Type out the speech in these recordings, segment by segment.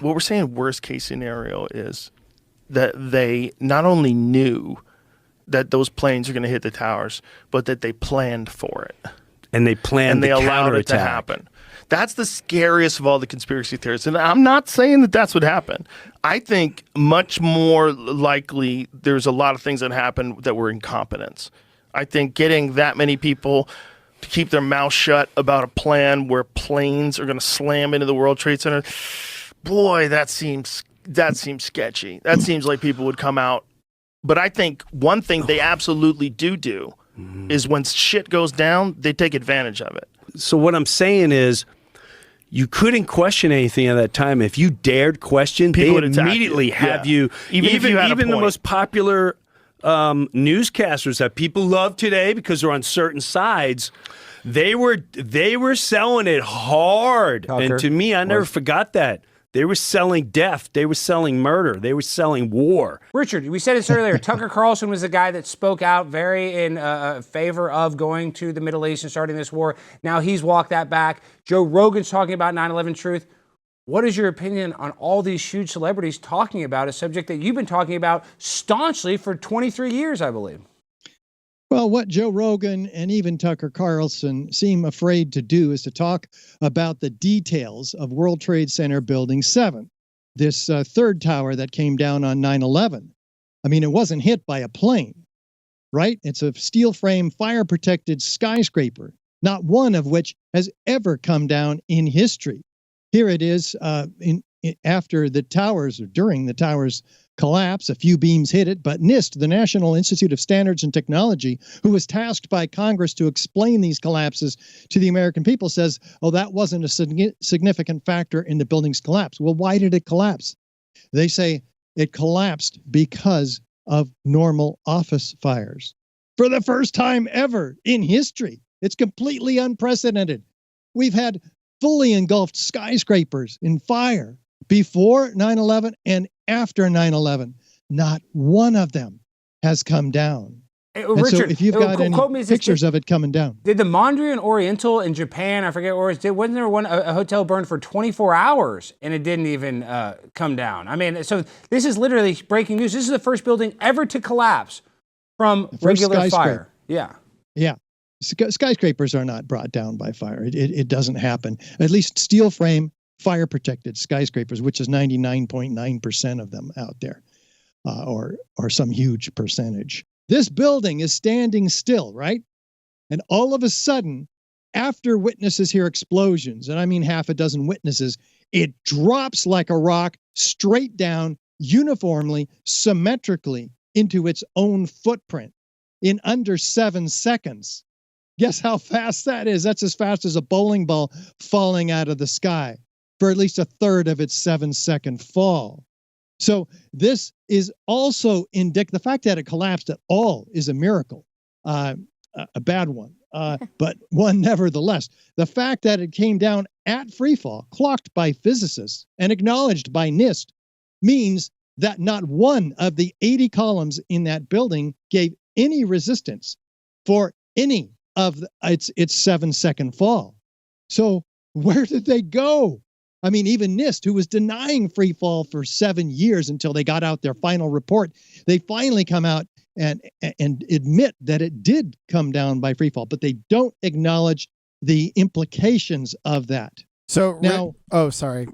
what we're saying worst case scenario is that they not only knew that those planes are going to hit the towers, but that they planned for it. And they planned and they the allowed it to happen. That's the scariest of all the conspiracy theories. And I'm not saying that that's what happened. I think much more likely there's a lot of things that happened that were incompetence. I think getting that many people to keep their mouth shut about a plan where planes are going to slam into the World Trade Center, boy, that seems sketchy. That seems like people would come out. But I think one thing they absolutely do is when shit goes down, they take advantage of it. So what I'm saying is, you couldn't question anything at that time. If you dared question, people they would immediately have you. Even if you had even the most popular newscasters that people love today because they're on certain sides, they were selling it hard. Tucker. And to me, I never forgot that. They were selling death. They were selling murder. They were selling war. Richard, we said this earlier. Tucker Carlson was the guy that spoke out very in favor of going to the Middle East and starting this war. Now he's walked that back. Joe Rogan's talking about 9/11 truth. What is your opinion on all these huge celebrities talking about a subject that you've been talking about staunchly for 23 years, I believe? Well, what Joe Rogan and even Tucker Carlson seem afraid to do is to talk about the details of World Trade Center Building 7, this third tower that came down on 9/11. I mean, it wasn't hit by a plane, right? It's a steel frame, fire-protected skyscraper, not one of which has ever come down in history. Here it is after the towers, or during the towers' collapse, a few beams hit it, but NIST, the National Institute of Standards and Technology, who was tasked by Congress to explain these collapses to the American people, says, oh, that wasn't a significant factor in the building's collapse. Well, why did it collapse? They say it collapsed because of normal office fires. For the first time ever in history, it's completely unprecedented. We've had fully engulfed skyscrapers in fire before 9/11 and after 9/11. Not one of them has come down. Richard, so if you've got any pictures of it coming down. Did the Mondrian Oriental in Japan, I forget where it was, wasn't there a hotel burned for 24 hours and it didn't even come down? I mean, so this is literally breaking news. This is the first building ever to collapse from regular fire. Yeah. Yeah. Skyscrapers are not brought down by fire. It doesn't happen. At least steel frame, fire protected skyscrapers, which is 99.9% of them out there, or some huge percentage. This building is standing still, right? And all of a sudden, after witnesses hear explosions, and I mean half a dozen witnesses, it drops like a rock straight down, uniformly, symmetrically into its own footprint in under 7 seconds. Guess how fast that is? That's as fast as a bowling ball falling out of the sky for at least a third of its 7-second fall. So this is also the fact that it collapsed at all is a miracle, a bad one, but one nevertheless. The fact that it came down at freefall, clocked by physicists and acknowledged by NIST, means that not one of the 80 columns in that building gave any resistance for any of its 7-second fall. So where did they go? I mean, even NIST, who was denying free fall for 7 years until they got out their final report, they finally come out and admit that it did come down by free fall, but they don't acknowledge the implications of that. So now, sorry.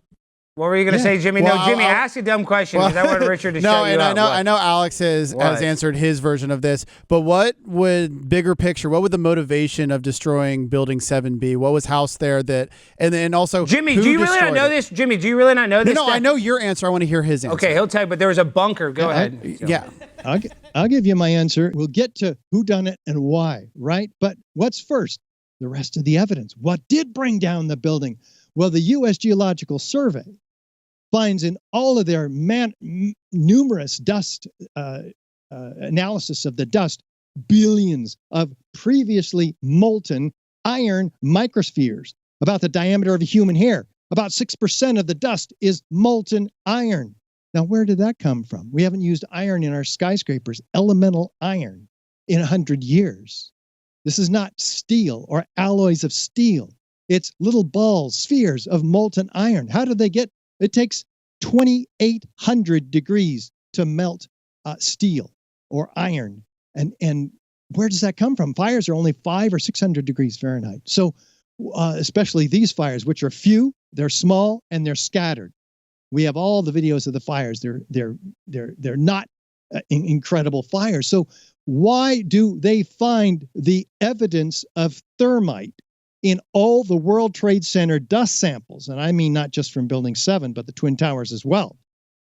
What were you going to say, Jimmy? Well, no, Jimmy, ask a dumb question because I wanted Richard to show you up. I know Alex has answered his version of this, but what would, bigger picture, what would the motivation of destroying Building 7 be? What was housed there that, and then also, Jimmy, do you really not know this? Jimmy, do you really not know this? No, I know your answer. I want to hear his answer. Okay, he'll tell you, but there was a bunker. Go ahead. Yeah. I'll give you my answer. We'll get to who done it and why, right? But what's first? The rest of the evidence. What did bring down the building? Well, the U.S. Geological Survey finds in all of their numerous dust analysis of the dust, billions of previously molten iron microspheres, about the diameter of a human hair. About 6% of the dust is molten iron. Now, where did that come from? We haven't used iron in our skyscrapers, elemental iron, in 100 years. This is not steel or alloys of steel. It's little balls, spheres of molten iron. How did they get? It takes 2,800 degrees to melt steel or iron. And where does that come from? Fires are only 500 or 600 degrees Fahrenheit. So especially these fires, which are few, they're small, and they're scattered. We have all the videos of the fires. They're not incredible fires. So why do they find the evidence of thermite in all the World Trade Center dust samples? And I mean not just from Building 7, but the Twin Towers as well.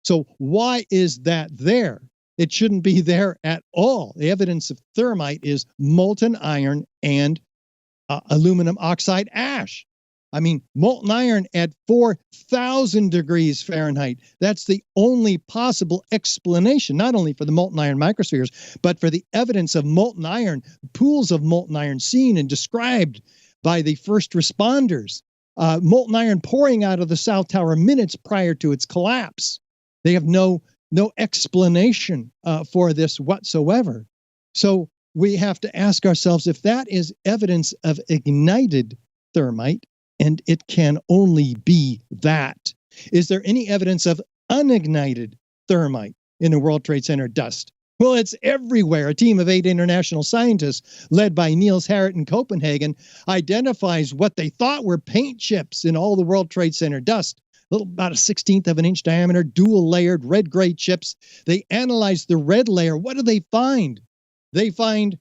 So why is that there? It shouldn't be there at all. The evidence of thermite is molten iron and aluminum oxide ash. I mean, molten iron at 4,000 degrees Fahrenheit. That's the only possible explanation, not only for the molten iron microspheres, but for the evidence of molten iron, pools of molten iron seen and described by the first responders. Molten iron pouring out of the South Tower minutes prior to its collapse. They have no explanation for this whatsoever. So we have to ask ourselves if that is evidence of ignited thermite, and it can only be that. Is there any evidence of unignited thermite in the World Trade Center dust? Well, it's everywhere. A team of 8 international scientists, led by Niels Harrit in Copenhagen, identifies what they thought were paint chips in all the World Trade Center dust. About a 1/16 of an inch diameter, dual-layered red-gray chips. They analyze the red layer. What do they find? They find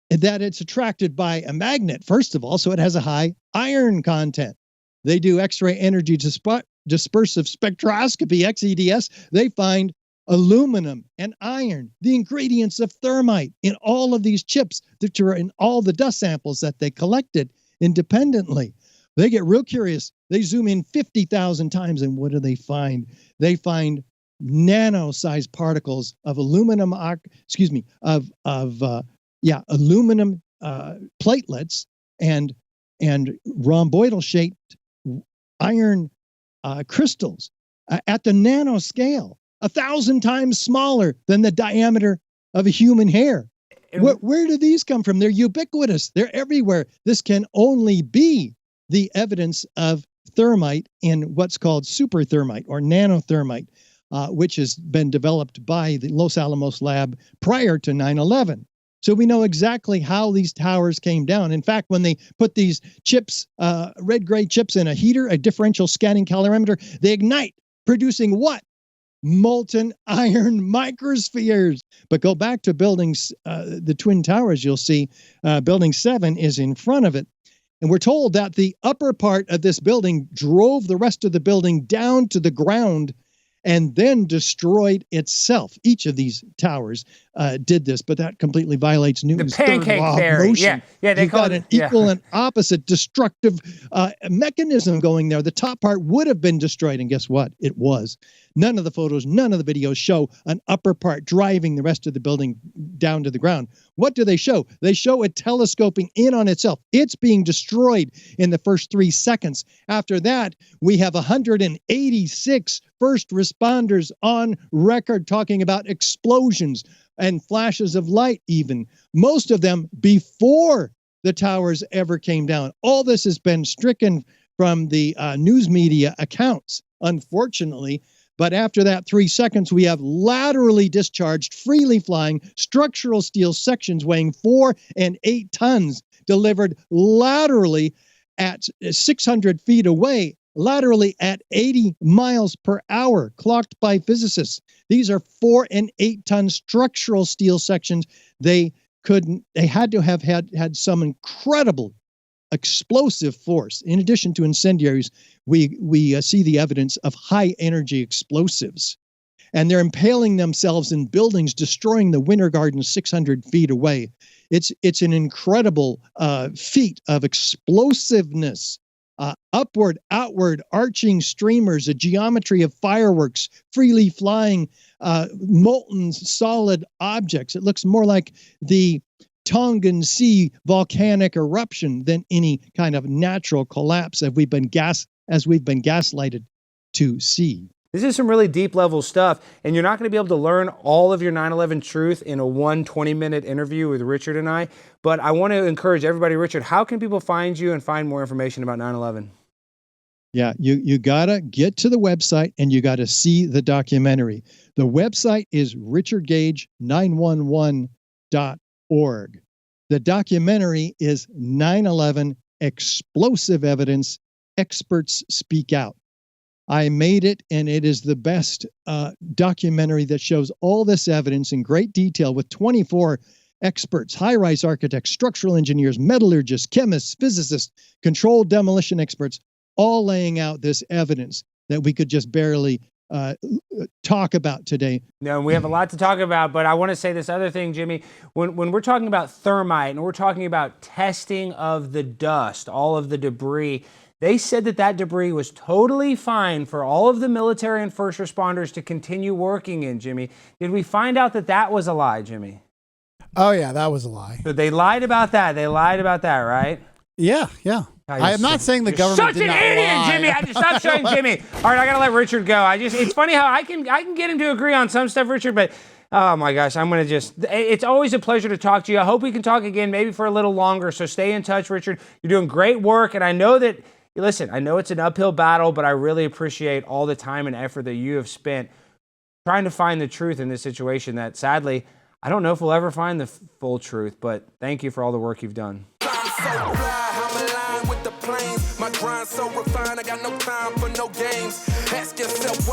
that it's attracted by a magnet, first of all, so it has a high iron content. They do X-ray energy dispersive spectroscopy, XEDS. They find aluminum and iron, the ingredients of thermite in all of these chips that are in all the dust samples that they collected independently. They get real curious. They zoom in 50,000 times, and what do they find? They find nano-sized particles of aluminum, aluminum platelets and rhomboidal-shaped iron crystals at the nanoscale, 1,000 times smaller than the diameter of a human hair. Where do these come from? They're ubiquitous. They're everywhere. This can only be the evidence of thermite in what's called superthermite or nanothermite, which has been developed by the Los Alamos lab prior to 9/11. So we know exactly how these towers came down. In fact, when they put these chips, red-gray chips in a heater, a differential scanning calorimeter, they ignite, producing what? Molten iron microspheres. But go back to buildings, the Twin Towers, you'll see Building 7 is in front of it. And we're told that the upper part of this building drove the rest of the building down to the ground and then destroyed itself. Each of these towers did this, but that completely violates Newton's third law of motion. You've got an equal and opposite destructive mechanism going there. The top part would have been destroyed, and guess what? It was. None of the photos, none of the videos show an upper part driving the rest of the building down to the ground. What do they show? They show it telescoping in on itself. It's being destroyed in the first 3 seconds. After that, we have 186 first responders on record talking about explosions and flashes of light even. Most of them before the towers ever came down. All this has been stricken from the news media accounts, unfortunately. But after that 3 seconds, we have laterally discharged, freely flying structural steel sections weighing 4 and 8 tons delivered laterally at 600 feet away, laterally at 80 miles per hour, clocked by physicists. These are 4 and 8 ton structural steel sections. They had to have had some incredible explosive force. In addition to incendiaries, we see the evidence of high energy explosives. And they're impaling themselves in buildings, destroying the Winter Garden 600 feet away. It's an incredible feat of explosiveness. Upward, outward, arching streamers, a geometry of fireworks, freely flying, molten solid objects. It looks more like the Tongan Sea volcanic eruption than any kind of natural collapse as we've been gaslighted to see. This is some really deep level stuff, and you're not going to be able to learn all of your 9/11 truth in a 20-minute interview with Richard and I, but I want to encourage everybody. Richard, how can people find you and find more information about 9/11? Yeah, you gotta get to the website and you gotta see the documentary. The website is richardgage911.org. The documentary is 9/11 Explosive Evidence, Experts Speak Out. I made it, and it is the best documentary that shows all this evidence in great detail with 24 experts, high-rise architects, structural engineers, metallurgists, chemists, physicists, controlled demolition experts, all laying out this evidence that we could just barely talk about today. No, we have a lot to talk about, but I want to say this other thing, Jimmy. When we're talking about thermite and we're talking about testing of the dust, all of the debris, they said that that debris was totally fine for all of the military and first responders to continue working in, Jimmy. Did we find out that that was a lie, Jimmy? Oh, yeah, that was a lie. So they lied about that. They lied about that, right? Yeah, yeah. I am not saying the government Such did an not idiot, lie. Jimmy. I just stop showing Jimmy. All right, I gotta let Richard go. It's funny how I can get him to agree on some stuff, Richard, but oh my gosh, I'm gonna it's always a pleasure to talk to you. I hope we can talk again, maybe for a little longer. So stay in touch, Richard. You're doing great work, and I know that, listen, I know it's an uphill battle, but I really appreciate all the time and effort that you have spent trying to find the truth in this situation that, sadly, I don't know if we'll ever find the full truth, but thank you for all the work you've done. My grind so refined, I got no time for no games. Ask yourself why.